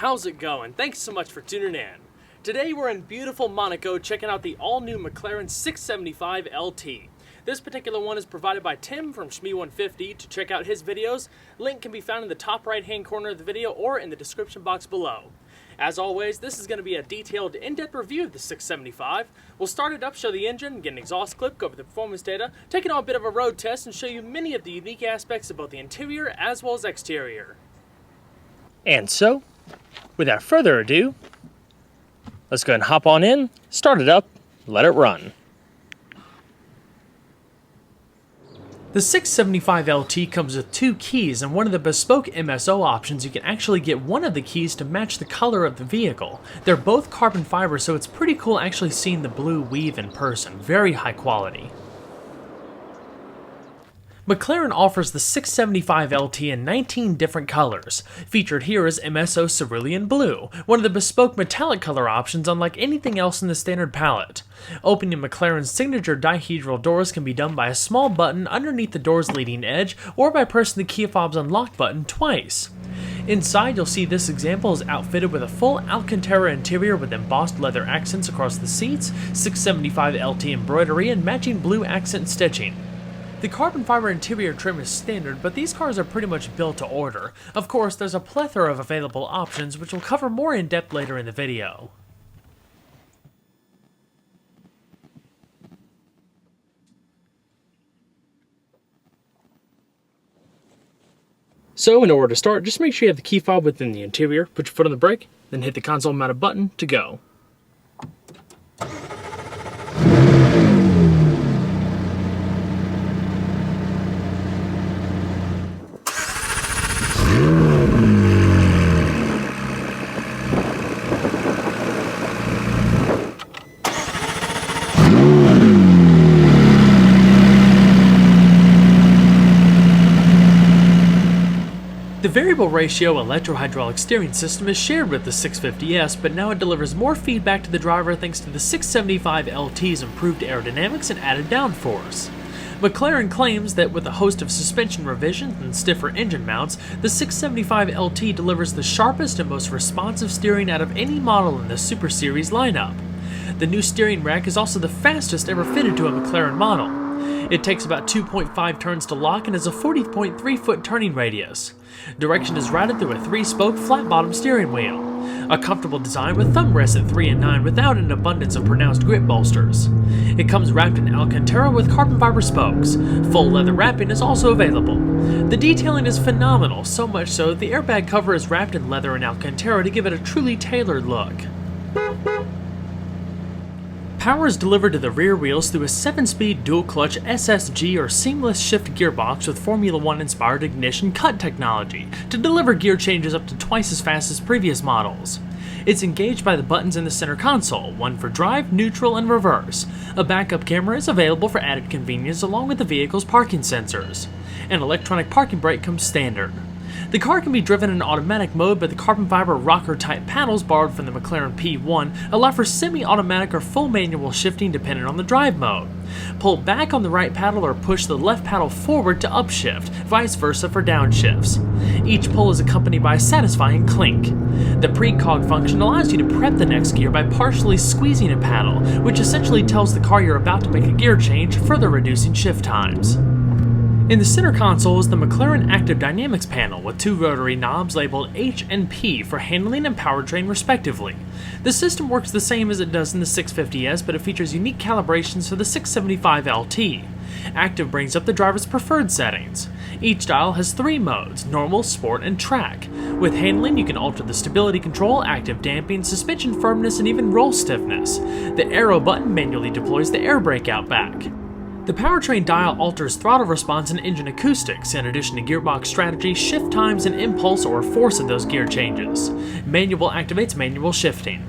how's it going? Thanks so much for tuning in. Today we're in beautiful Monaco checking out the all-new McLaren 675LT. This particular one is provided by Tim from Shmee150. To check out his videos, link can be found in the top right-hand corner of the video or in the description box below. As always, this is going to be a detailed, in-depth review of the 675. We'll start it up, show the engine, get an exhaust clip, go over the performance data, take it on a bit of a road test, and show you many of the unique aspects of both the interior as well as exterior. And so, without further ado, let's go ahead and hop on in, start it up, let it run. The 675LT comes with two keys, and one of the bespoke MSO options you can actually get one of the keys to match the color of the vehicle. They're both carbon fiber, so it's pretty cool actually seeing the blue weave in person. Very high quality. McLaren offers the 675LT in 19 different colors. Featured here is MSO Cerulean Blue, one of the bespoke metallic color options unlike anything else in the standard palette. Opening McLaren's signature dihedral doors can be done by a small button underneath the door's leading edge or by pressing the key fob's unlock button twice. Inside, you'll see this example is outfitted with a full Alcantara interior with embossed leather accents across the seats, 675LT embroidery, and matching blue accent stitching. The carbon fiber interior trim is standard, but these cars are pretty much built to order. Of course, there's a plethora of available options, which we'll cover more in depth later in the video. So, in order to start, just make sure you have the key fob within the interior, put your foot on the brake, then hit the console mounted button to go. The variable ratio electro-hydraulic steering system is shared with the 650S, but now it delivers more feedback to the driver thanks to the 675LT's improved aerodynamics and added downforce. McLaren claims that with a host of suspension revisions and stiffer engine mounts, the 675LT delivers the sharpest and most responsive steering out of any model in the Super Series lineup. The new steering rack is also the fastest ever fitted to a McLaren model. It takes about 2.5 turns to lock and has a 40.3 foot turning radius. Direction is routed through a 3-spoke flat-bottom steering wheel. A comfortable design with thumb rests at 3 and 9 without an abundance of pronounced grip bolsters. It comes wrapped in Alcantara with carbon fiber spokes. Full leather wrapping is also available. The detailing is phenomenal, so much so that the airbag cover is wrapped in leather and Alcantara to give it a truly tailored look. Power is delivered to the rear wheels through a 7-speed dual-clutch SSG or seamless shift gearbox with Formula 1 inspired ignition cut technology to deliver gear changes up to twice as fast as previous models. It's engaged by the buttons in the center console, one for drive, neutral, and reverse. A backup camera is available for added convenience along with the vehicle's parking sensors. An electronic parking brake comes standard. The car can be driven in automatic mode, but the carbon fiber rocker-type paddles borrowed from the McLaren P1 allow for semi-automatic or full manual shifting depending on the drive mode. Pull back on the right paddle or push the left paddle forward to upshift, vice versa for downshifts. Each pull is accompanied by a satisfying clink. The precog function allows you to prep the next gear by partially squeezing a paddle, which essentially tells the car you're about to make a gear change, further reducing shift times. In the center console is the McLaren Active Dynamics panel with two rotary knobs labeled H and P for handling and powertrain respectively. The system works the same as it does in the 650S, but it features unique calibrations for the 675LT. Active brings up the driver's preferred settings. Each dial has 3 modes, normal, sport, and track. With handling, you can alter the stability control, active damping, suspension firmness, and even roll stiffness. The arrow button manually deploys the air brake out back. The powertrain dial alters throttle response and engine acoustics, in addition to gearbox strategy, shift times, and impulse or force of those gear changes. Manual activates manual shifting.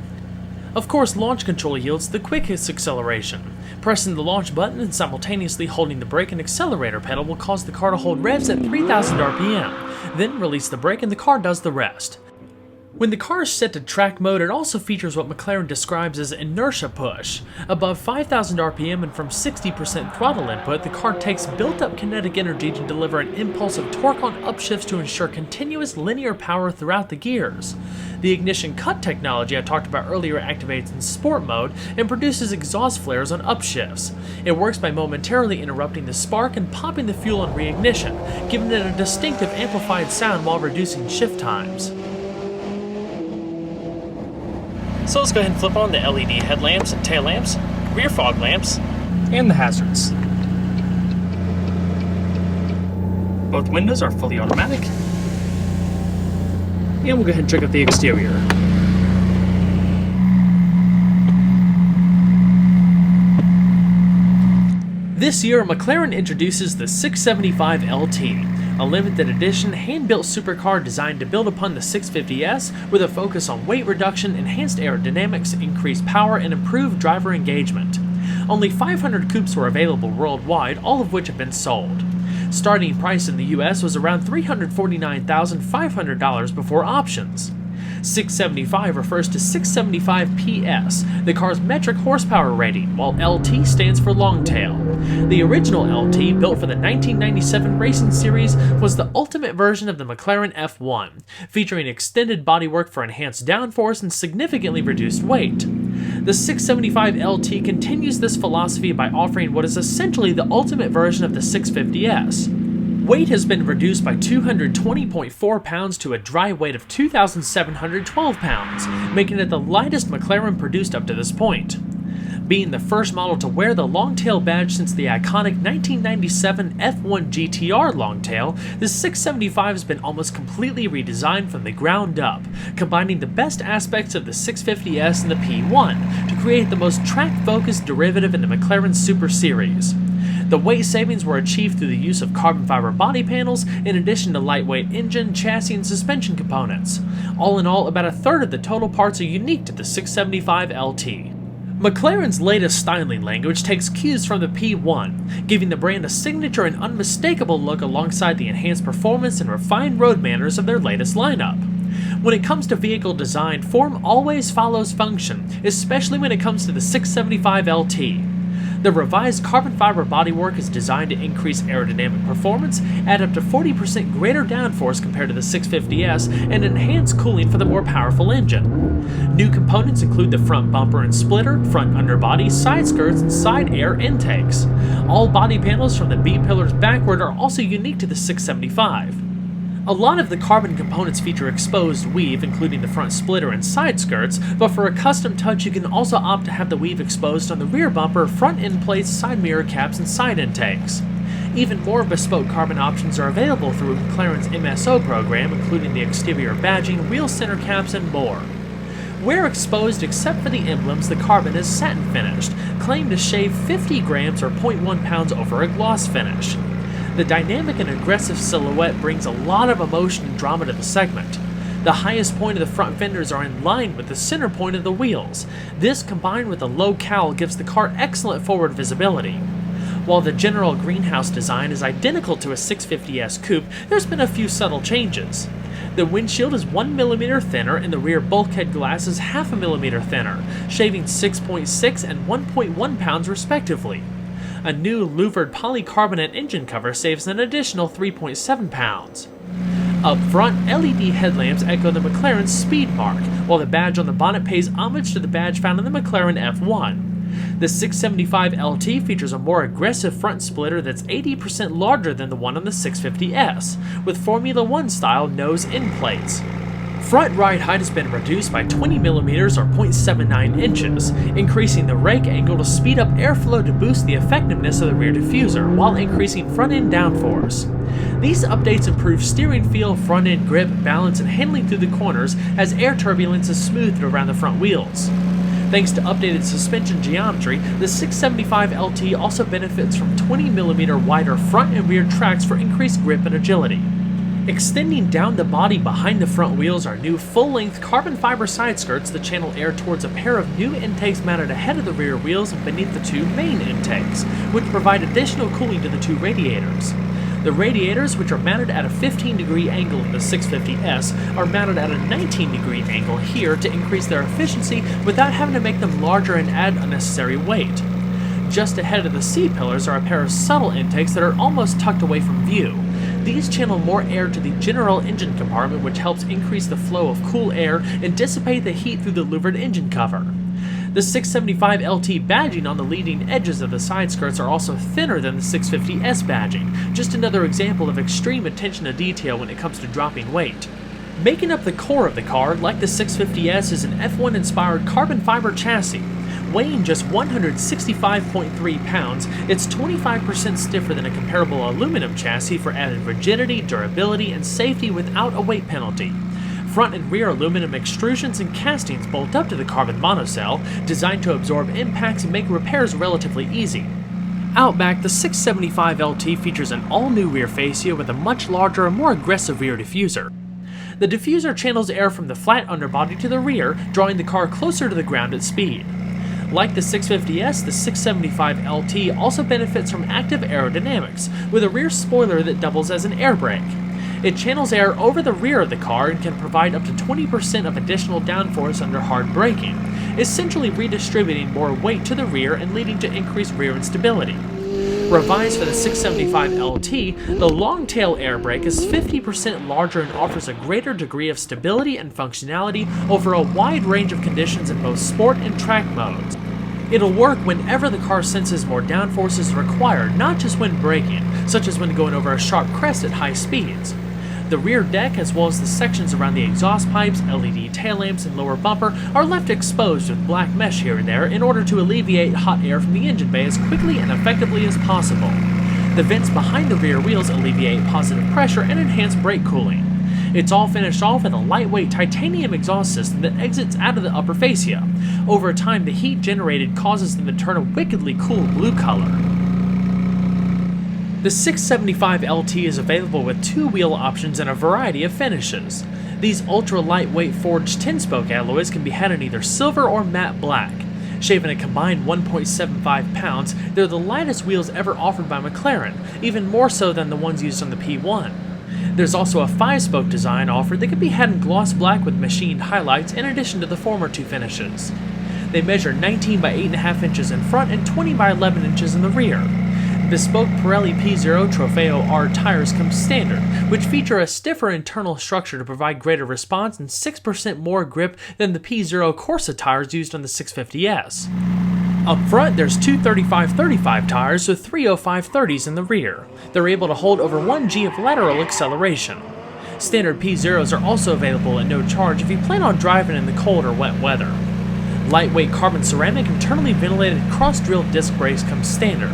Of course, launch control yields the quickest acceleration. Pressing the launch button and simultaneously holding the brake and accelerator pedal will cause the car to hold revs at 3000 RPM, then release the brake and the car does the rest. When the car is set to track mode, it also features what McLaren describes as inertia push. Above 5,000 RPM and from 60% throttle input, the car takes built-up kinetic energy to deliver an impulse of torque on upshifts to ensure continuous linear power throughout the gears. The ignition cut technology I talked about earlier activates in sport mode and produces exhaust flares on upshifts. It works by momentarily interrupting the spark and popping the fuel on reignition, giving it a distinctive amplified sound while reducing shift times. So let's go ahead and flip on the LED headlamps and tail lamps, rear fog lamps, and the hazards. Both windows are fully automatic. And we'll go ahead and check out the exterior. This year, McLaren introduces the 675LT, a limited edition hand-built supercar designed to build upon the 650S with a focus on weight reduction, enhanced aerodynamics, increased power, and improved driver engagement. Only 500 coupes were available worldwide, all of which have been sold. Starting price in the US was around $349,500 before options. 675 refers to 675 PS, the car's metric horsepower rating, while LT stands for long tail. The original LT, built for the 1997 racing series, was the ultimate version of the McLaren F1, featuring extended bodywork for enhanced downforce and significantly reduced weight. The 675 LT continues this philosophy by offering what is essentially the ultimate version of the 650S. Weight has been reduced by 220.4 pounds to a dry weight of 2,712 pounds, making it the lightest McLaren produced up to this point. Being the first model to wear the long-tail badge since the iconic 1997 F1 GTR long-tail, the 675 has been almost completely redesigned from the ground up, combining the best aspects of the 650S and the P1 to create the most track-focused derivative in the McLaren Super Series. The weight savings were achieved through the use of carbon fiber body panels in addition to lightweight engine, chassis, and suspension components. All in all, about a third of the total parts are unique to the 675 LT. McLaren's latest styling language takes cues from the P1, giving the brand a signature and unmistakable look alongside the enhanced performance and refined road manners of their latest lineup. When it comes to vehicle design, form always follows function, especially when it comes to the 675 LT. The revised carbon fiber bodywork is designed to increase aerodynamic performance, add up to 40% greater downforce compared to the 650S, and enhance cooling for the more powerful engine. New components include the front bumper and splitter, front underbody, side skirts, and side air intakes. All body panels from the B-pillars backward are also unique to the 675. A lot of the carbon components feature exposed weave, including the front splitter and side skirts, but for a custom touch you can also opt to have the weave exposed on the rear bumper, front end plates, side mirror caps, and side intakes. Even more bespoke carbon options are available through McLaren's MSO program, including the exterior badging, wheel center caps, and more. Where exposed except for the emblems, the carbon is satin finished, claimed to shave 50 grams or 0.1 pounds over a gloss finish. The dynamic and aggressive silhouette brings a lot of emotion and drama to the segment. The highest point of the front fenders are in line with the center point of the wheels. This, combined with a low cowl, gives the car excellent forward visibility. While the general greenhouse design is identical to a 650S coupe, there's been a few subtle changes. The windshield is 1mm thinner and the rear bulkhead glass is 0.5 mm thinner, shaving 6.6 and 1.1 pounds respectively. A new louvered polycarbonate engine cover saves an additional 3.7 pounds. Up front, LED headlamps echo the McLaren speed mark, while the badge on the bonnet pays homage to the badge found in the McLaren F1. The 675 LT features a more aggressive front splitter that's 80% larger than the one on the 650S, with Formula 1 style nose end plates. Front ride height has been reduced by 20mm or 0.79 inches, increasing the rake angle to speed up airflow to boost the effectiveness of the rear diffuser, while increasing front-end downforce. These updates improve steering feel, front-end grip, balance, and handling through the corners as air turbulence is smoothed around the front wheels. Thanks to updated suspension geometry, the 675 LT also benefits from 20mm wider front and rear tracks for increased grip and agility. Extending down the body behind the front wheels are new full-length carbon fiber side skirts that channel air towards a pair of new intakes mounted ahead of the rear wheels and beneath the two main intakes, which provide additional cooling to the two radiators. The radiators, which are mounted at a 15-degree angle in the 650S, are mounted at a 19-degree angle here to increase their efficiency without having to make them larger and add unnecessary weight. Just ahead of the C-pillars are a pair of subtle intakes that are almost tucked away from view. These channel more air to the general engine compartment, which helps increase the flow of cool air and dissipate the heat through the louvered engine cover. The 675LT badging on the leading edges of the side skirts are also thinner than the 650S badging, just another example of extreme attention to detail when it comes to dropping weight. Making up the core of the car, like the 650S, is an F1-inspired carbon fiber chassis. Weighing just 165.3 pounds, it's 25% stiffer than a comparable aluminum chassis for added rigidity, durability, and safety without a weight penalty. Front and rear aluminum extrusions and castings bolt up to the carbon monocell, designed to absorb impacts and make repairs relatively easy. Out back, the 675LT features an all-new rear fascia with a much larger and more aggressive rear diffuser. The diffuser channels air from the flat underbody to the rear, drawing the car closer to the ground at speed. Like the 650S, the 675LT also benefits from active aerodynamics, with a rear spoiler that doubles as an air brake. It channels air over the rear of the car and can provide up to 20% of additional downforce under hard braking, essentially redistributing more weight to the rear and leading to increased rear instability. Revised for the 675LT, the long-tail air brake is 50% larger and offers a greater degree of stability and functionality over a wide range of conditions in both sport and track modes. It'll work whenever the car senses more downforce is required, not just when braking, such as when going over a sharp crest at high speeds. The rear deck, as well as the sections around the exhaust pipes, LED tail lamps, and lower bumper, are left exposed with black mesh here and there in order to alleviate hot air from the engine bay as quickly and effectively as possible. The vents behind the rear wheels alleviate positive pressure and enhance brake cooling. It's all finished off with a lightweight titanium exhaust system that exits out of the upper fascia. Over time, the heat generated causes them to turn a wickedly cool blue color. The 675LT is available with two wheel options and a variety of finishes. These ultra-lightweight forged 10-spoke alloys can be had in either silver or matte black. Shaving a combined 1.75 pounds, they're the lightest wheels ever offered by McLaren, even more so than the ones used on the P1. There's also a 5-spoke design offered that can be had in gloss black with machined highlights in addition to the former two finishes. They measure 19 by 8.5 inches in front and 20 by 11 inches in the rear. Bespoke Pirelli P0 Trofeo R tires come standard, which feature a stiffer internal structure to provide greater response and 6% more grip than the P0 Corsa tires used on the 650S. Up front, there's two 35/35 tires with 305/30s in the rear. They're able to hold over 1 G of lateral acceleration. Standard P0s are also available at no charge if you plan on driving in the cold or wet weather. Lightweight carbon ceramic internally ventilated cross-drilled disc brakes come standard.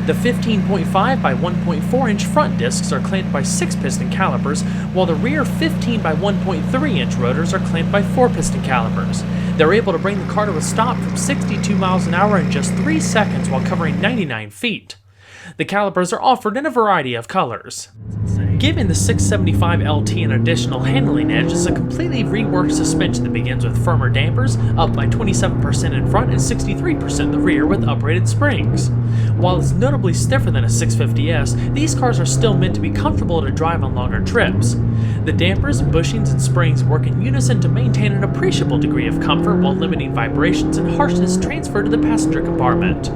The 15.5 by 1.4 inch front discs are clamped by 6-piston calipers, while the rear 15 by 1.3 inch rotors are clamped by 4-piston calipers. They're able to bring the car to a stop from 62 miles an hour in just 3 seconds while covering 99 feet. The calipers are offered in a variety of colors. Giving the 675LT an additional handling edge is a completely reworked suspension that begins with firmer dampers, up by 27% in front and 63% in the rear with uprated springs. While it's notably stiffer than a 650S, these cars are still meant to be comfortable to drive on longer trips. The dampers, bushings, and springs work in unison to maintain an appreciable degree of comfort while limiting vibrations and harshness transferred to the passenger compartment.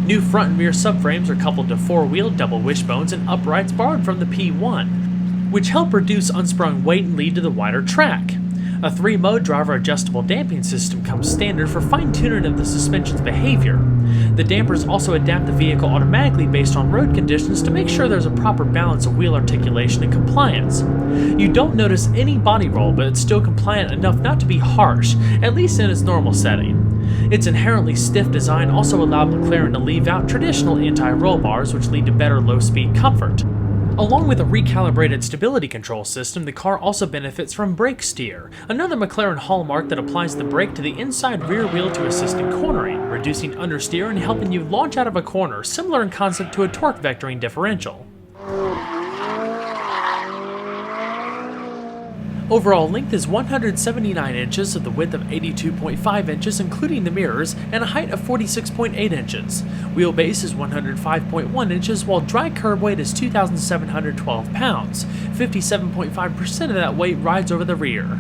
New front and rear subframes are coupled to 4-wheel double wishbones and uprights borrowed from the P1, which help reduce unsprung weight and lead to the wider track. A 3-mode driver adjustable damping system comes standard for fine-tuning of the suspension's behavior. The dampers also adapt the vehicle automatically based on road conditions to make sure there's a proper balance of wheel articulation and compliance. You don't notice any body roll, but it's still compliant enough not to be harsh, at least in its normal setting. Its inherently stiff design also allowed McLaren to leave out traditional anti-roll bars, which lead to better low-speed comfort. Along with a recalibrated stability control system, the car also benefits from brake steer, another McLaren hallmark that applies the brake to the inside rear wheel to assist in cornering, reducing understeer and helping you launch out of a corner, similar in concept to a torque vectoring differential. Overall length is 179 inches with a width of 82.5 inches including the mirrors and a height of 46.8 inches. Wheelbase is 105.1 inches while dry curb weight is 2,712 pounds. 57.5% of that weight rides over the rear.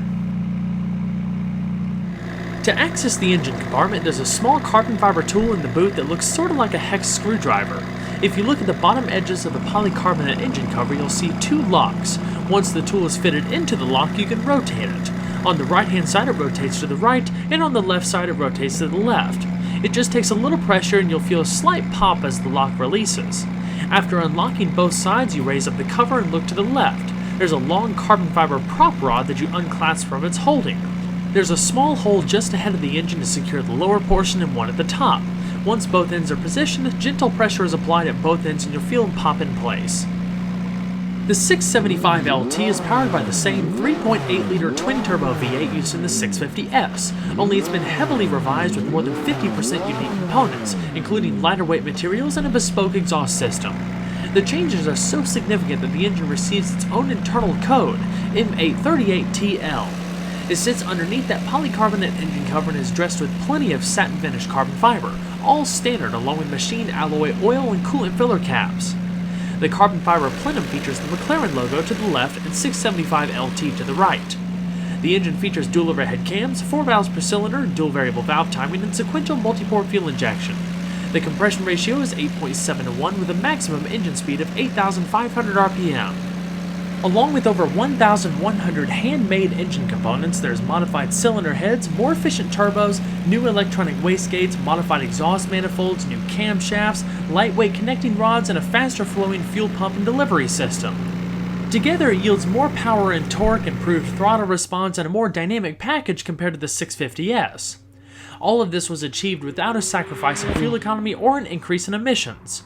To access the engine compartment, there's a small carbon fiber tool in the boot that looks sort of like a hex screwdriver. If you look at the bottom edges of the polycarbonate engine cover, you'll see two locks. Once the tool is fitted into the lock, you can rotate it. On the right hand side it rotates to the right, and on the left side it rotates to the left. It just takes a little pressure and you'll feel a slight pop as the lock releases. After unlocking both sides, you raise up the cover and look to the left. There's a long carbon fiber prop rod that you unclasp from its holding. There's a small hole just ahead of the engine to secure the lower portion and one at the top. Once both ends are positioned, gentle pressure is applied at both ends and you'll feel them pop in place. The 675LT is powered by the same 3.8-liter twin-turbo V8 used in the 650S, only it's been heavily revised with more than 50% unique components, including lighter weight materials and a bespoke exhaust system. The changes are so significant that the engine receives its own internal code, M838TL. It sits underneath that polycarbonate engine cover and is dressed with plenty of satin finish carbon fiber, all standard along with machined alloy oil and coolant filler caps. The carbon fiber plenum features the McLaren logo to the left and 675LT to the right. The engine features dual overhead cams, 4 valves per cylinder, dual variable valve timing, and sequential multi-port fuel injection. The compression ratio is 8.7 to 1 with a maximum engine speed of 8,500 RPM. Along with over 1,100 handmade engine components, there's modified cylinder heads, more efficient turbos, new electronic wastegates, modified exhaust manifolds, new camshafts, lightweight connecting rods, and a faster flowing fuel pump and delivery system. Together it yields more power and torque, improved throttle response, and a more dynamic package compared to the 650S. All of this was achieved without a sacrifice in fuel economy or an increase in emissions.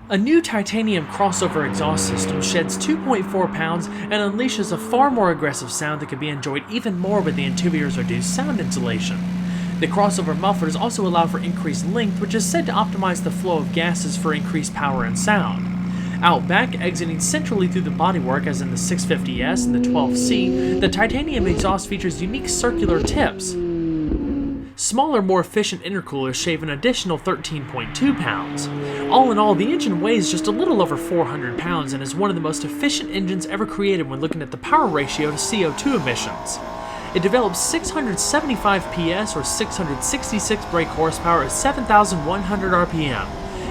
A new titanium crossover exhaust system sheds 2.4 pounds and unleashes a far more aggressive sound that can be enjoyed even more with the interior's reduced sound insulation. The crossover mufflers also allow for increased length, which is said to optimize the flow of gases for increased power and sound. Out back, exiting centrally through the bodywork as in the 650S and the 12C, the titanium exhaust features unique circular tips. Smaller, more efficient intercoolers shave an additional 13.2 pounds. All in all, the engine weighs just a little over 400 pounds and is one of the most efficient engines ever created when looking at the power ratio to CO2 emissions. It develops 675 PS or 666 brake horsepower at 7,100 RPM,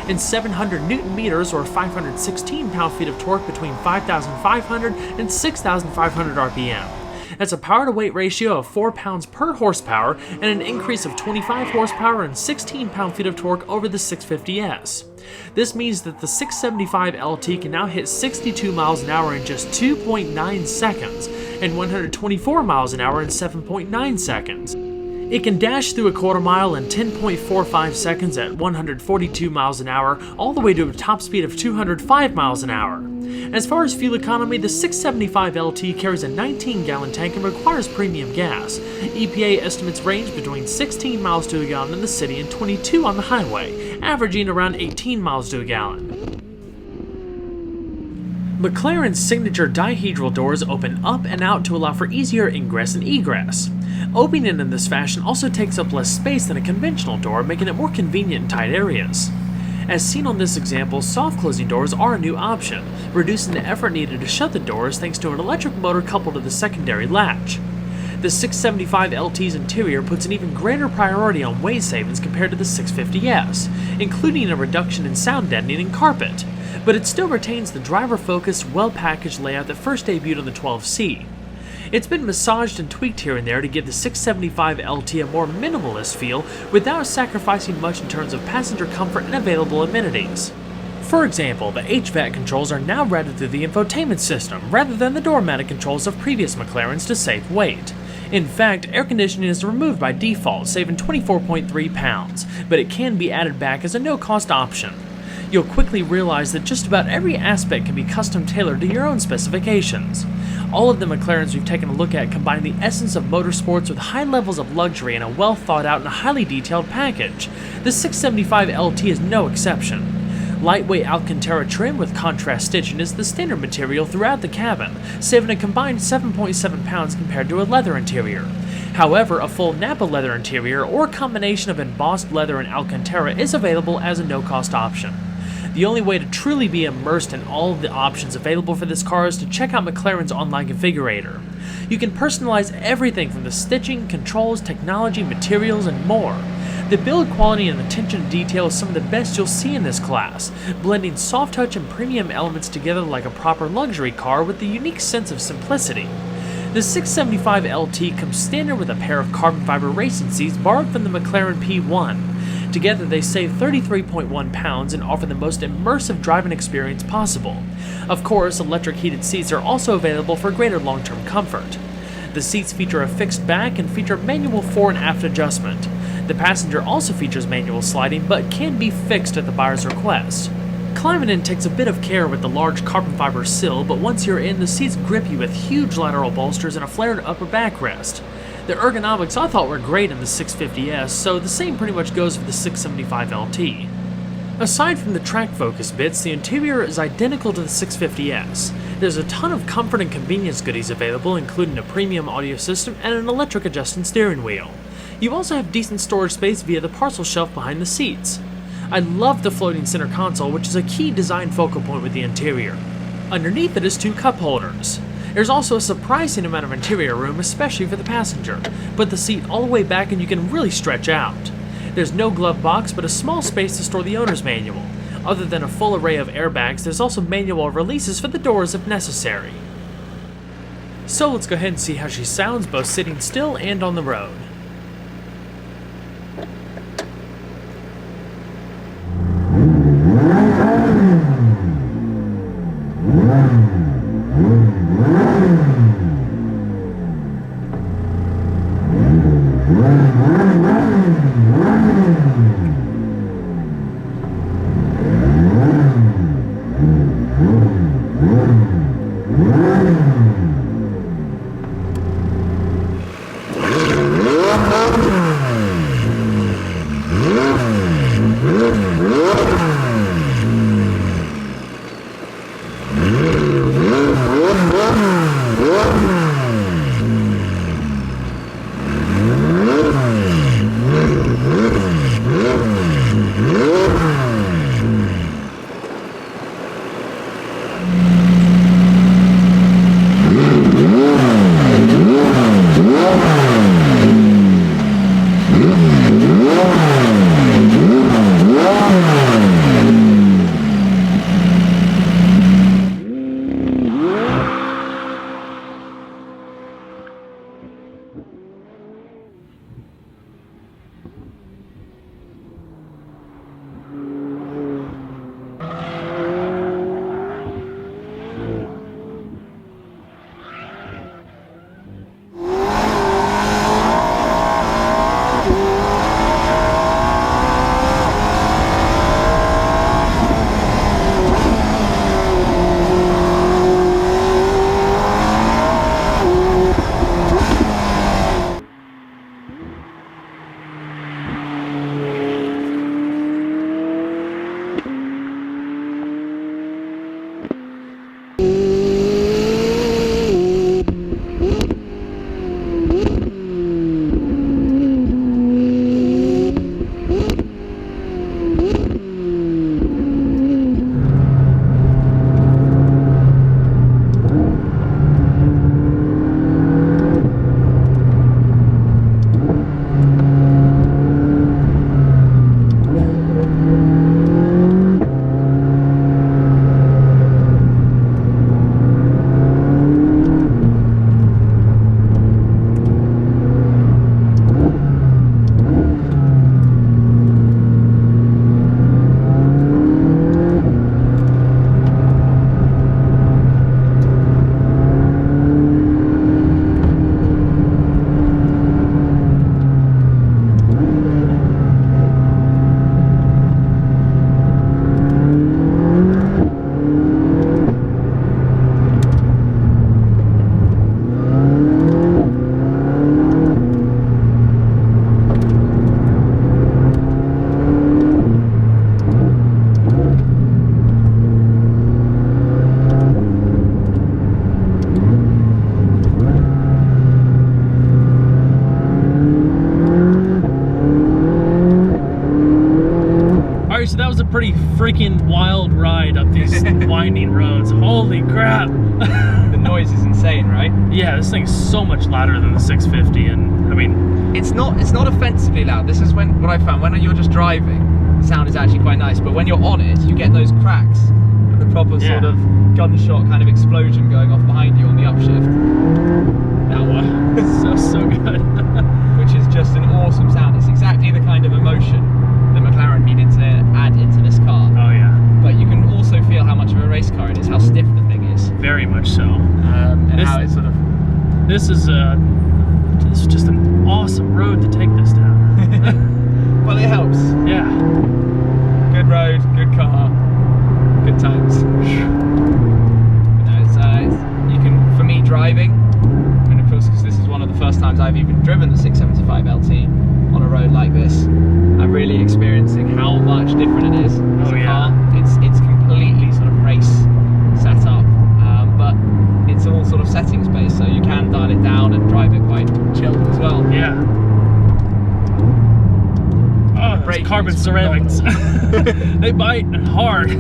and 700 Newton meters or 516 pound-feet of torque between 5,500 and 6,500 RPM. That's a power-to-weight ratio of 4 pounds per horsepower and an increase of 25 horsepower and 16 pound-feet of torque over the 650S. This means that the 675LT can now hit 62 miles an hour in just 2.9 seconds and 124 miles an hour in 7.9 seconds. It can dash through a quarter mile in 10.45 seconds at 142 miles an hour, all the way to a top speed of 205 miles an hour. As far as fuel economy, the 675LT carries a 19-gallon tank and requires premium gas. EPA estimates range between 16 miles to a gallon in the city and 22 on the highway, averaging around 18 miles to a gallon. McLaren's signature dihedral doors open up and out to allow for easier ingress and egress. Opening it in this fashion also takes up less space than a conventional door, making it more convenient in tight areas. As seen on this example, soft closing doors are a new option, reducing the effort needed to shut the doors thanks to an electric motor coupled to the secondary latch. The 675LT's interior puts an even greater priority on weight savings compared to the 650S, including a reduction in sound deadening and carpet, but it still retains the driver-focused, well-packaged layout that first debuted on the 12C. It's been massaged and tweaked here and there to give the 675LT a more minimalist feel without sacrificing much in terms of passenger comfort and available amenities. For example, the HVAC controls are now routed through the infotainment system rather than the door-mounted controls of previous McLarens to save weight. In fact, air conditioning is removed by default, saving 24.3 pounds, but it can be added back as a no-cost option. You'll quickly realize that just about every aspect can be custom tailored to your own specifications. All of the McLarens we've taken a look at combine the essence of motorsports with high levels of luxury and a well thought out and highly detailed package. The 675LT is no exception. Lightweight Alcantara trim with contrast stitching is the standard material throughout the cabin, saving a combined 7.7 pounds compared to a leather interior. However, a full Napa leather interior or combination of embossed leather and Alcantara is available as a no-cost option. The only way to truly be immersed in all of the options available for this car is to check out McLaren's online configurator. You can personalize everything from the stitching, controls, technology, materials, and more. The build quality and attention to detail is some of the best you'll see in this class, blending soft touch and premium elements together like a proper luxury car with the unique sense of simplicity. The 675LT comes standard with a pair of carbon fiber racing seats borrowed from the McLaren P1. Together they save 33.1 pounds and offer the most immersive driving experience possible. Of course, electric heated seats are also available for greater long-term comfort. The seats feature a fixed back and feature manual fore and aft adjustment. The passenger also features manual sliding but can be fixed at the buyer's request. Climbing in takes a bit of care with the large carbon fiber sill, but once you're in, the seats grip you with huge lateral bolsters and a flared upper backrest. The ergonomics I thought were great in the 650S, so the same pretty much goes for the 675LT. Aside from the track focus bits, the interior is identical to the 650S. There's a ton of comfort and convenience goodies available, including a premium audio system and an electric adjusting steering wheel. You also have decent storage space via the parcel shelf behind the seats. I love the floating center console, which is a key design focal point with the interior. Underneath it is 2 cup holders. There's also a surprising amount of interior room, especially for the passenger. Put the seat all the way back and you can really stretch out. There's no glove box, but a small space to store the owner's manual. Other than a full array of airbags, there's also manual releases for the doors if necessary. So let's go ahead and see how she sounds both sitting still and on the road. Alright, so that was a pretty freaking wild ride up these winding roads. Holy crap. The noise is insane, right? Yeah, this thing's so much louder than the 650, and I mean... It's not offensively loud. This is what I found, when you're just driving, the sound is actually quite nice, but when you're on it, you get those cracks and the proper sort of gunshot kind of explosion going off behind you on the upshift. That one. so good. Which is just an awesome sound. It's exactly the kind of emotion that McLaren needed to add into this car. Oh yeah. But you can also feel how much of a race car it is, how stiff the thing is. Very much so. And how it's sort of... This is just an awesome road to take this down. Well, it helps. Yeah. Good road, good car, good times. You can, for me driving, and of course because this is one of the first times I've even driven the 675LT on a road like this, I'm really experiencing how much different it is as a car. It's completely sort of race set up, but it's all sort of settings based, so you can dial it down and drive it quite chilled as well. Yeah. Oh, those carbon ceramics. They bite hard.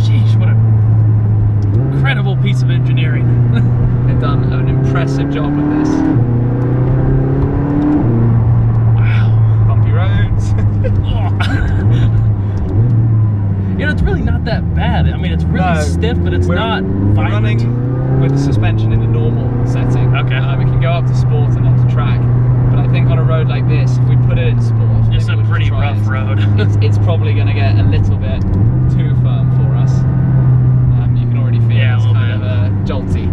Sheesh, what an incredible piece of engineering. They've done an impressive job with this. Wow. Bumpy roads. You know, it's really not that bad. I mean, it's really stiff, but it's not violent. We're running with the suspension in the normal setting. Okay. We can go up to sport and then to track. But I think on a road like this, if we put it in sport, it's a pretty rough road. it's probably going to get a little bit too firm for us. You can already feel it's kind of jolty.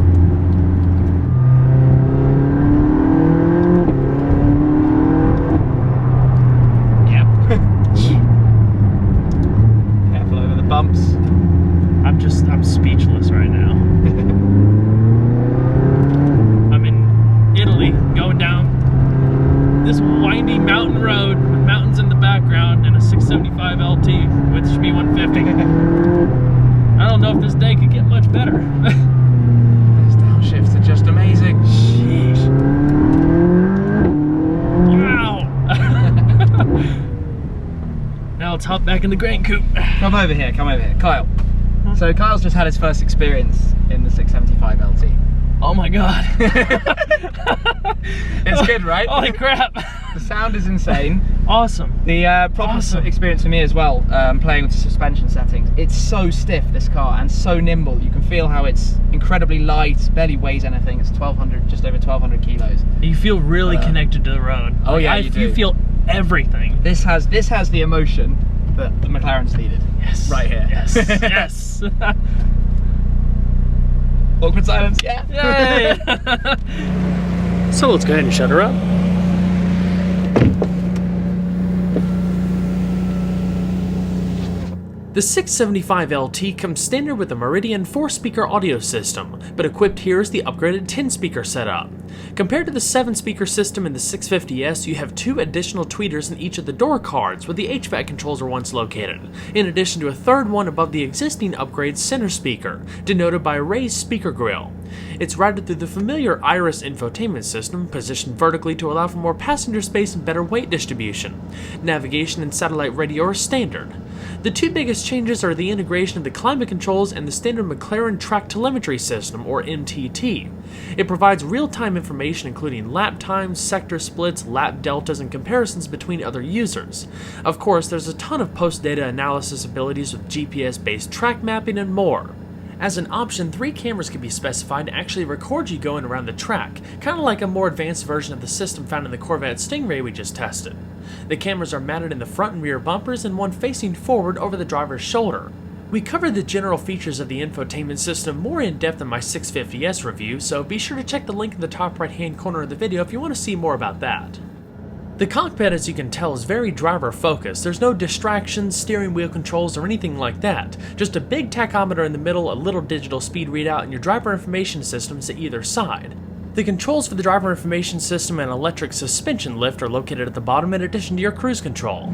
Yeah. Careful over the bumps. I'm speechless right now. I'm in Italy, going down this windy mountain road with mountains in the background and a 675LT with HP 150. I don't know if this day could get much better. These downshifts are just amazing. Sheesh. Wow. Now let's hop back in the grain coupe. Come over here, Kyle. So Kyle's just had his first experience in the 675LT. Oh my god. It's good, right? Holy crap. The sound is insane. Awesome. The problem experience for me as well, playing with the suspension settings, it's so stiff, this car, and so nimble. You can feel how it's incredibly light, barely weighs anything. It's 1,200, just over 1,200 kilos. You feel really connected to the road. Oh yeah, you feel everything. This has the emotion that the McLaren's needed. Yes. Right here. Yes. Yes. Awkward silence, yeah. Yay. So let's go ahead and shut her up. The 675LT comes standard with a Meridian 4-speaker audio system, but equipped here is the upgraded 10-speaker setup. Compared to the 7-speaker system in the 650S, you have 2 additional tweeters in each of the door cards where the HVAC controls were once located, in addition to a third one above the existing upgrade center speaker, denoted by a raised speaker grille. It's routed through the familiar Iris infotainment system, positioned vertically to allow for more passenger space and better weight distribution. Navigation and satellite radio are standard. The 2 biggest changes are the integration of the climate controls and the standard McLaren track telemetry system, or MTT. It provides real-time information including lap times, sector splits, lap deltas, and comparisons between other users. Of course, there's a ton of post-data analysis abilities with GPS-based track mapping and more. As an option, 3 cameras can be specified to actually record you going around the track, kind of like a more advanced version of the system found in the Corvette Stingray we just tested. The cameras are mounted in the front and rear bumpers and one facing forward over the driver's shoulder. We covered the general features of the infotainment system more in depth in my 650S review, so be sure to check the link in the top right hand corner of the video if you want to see more about that. The cockpit, as you can tell, is very driver focused. There's no distractions, steering wheel controls, or anything like that. Just a big tachometer in the middle, a little digital speed readout, and your driver information systems at either side. The controls for the driver information system and electric suspension lift are located at the bottom in addition to your cruise control.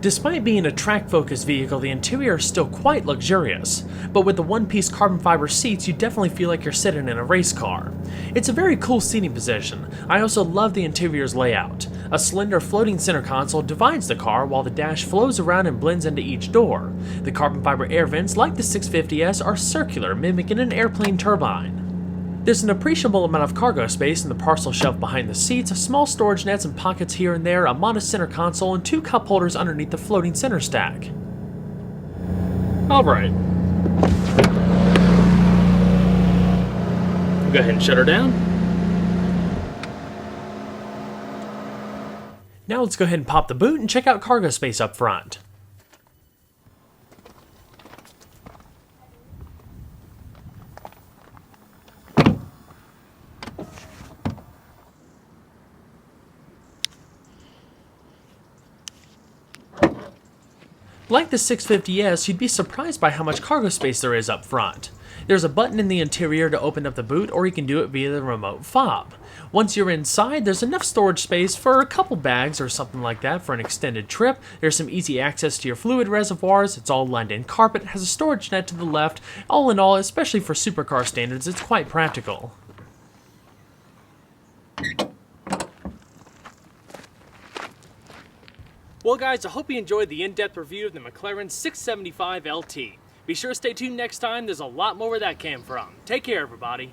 Despite being a track-focused vehicle, the interior is still quite luxurious, but with the one-piece carbon fiber seats, you definitely feel like you're sitting in a race car. It's a very cool seating position. I also love the interior's layout. A slender floating center console divides the car while the dash flows around and blends into each door. The carbon fiber air vents, like the 650S, are circular, mimicking an airplane turbine. There's an appreciable amount of cargo space in the parcel shelf behind the seats, small storage nets and pockets here and there, a modest center console, and 2 cup holders underneath the floating center stack. Alright. Go ahead and shut her down. Now let's go ahead and pop the boot and check out cargo space up front. Like the 650S, you'd be surprised by how much cargo space there is up front. There's a button in the interior to open up the boot, or you can do it via the remote fob. Once you're inside, there's enough storage space for a couple bags or something like that for an extended trip. There's some easy access to your fluid reservoirs, it's all lined in carpet, has a storage net to the left. All in all, especially for supercar standards, it's quite practical. Well guys, I hope you enjoyed the in-depth review of the McLaren 675LT. Be sure to stay tuned next time, there's a lot more where that came from. Take care everybody.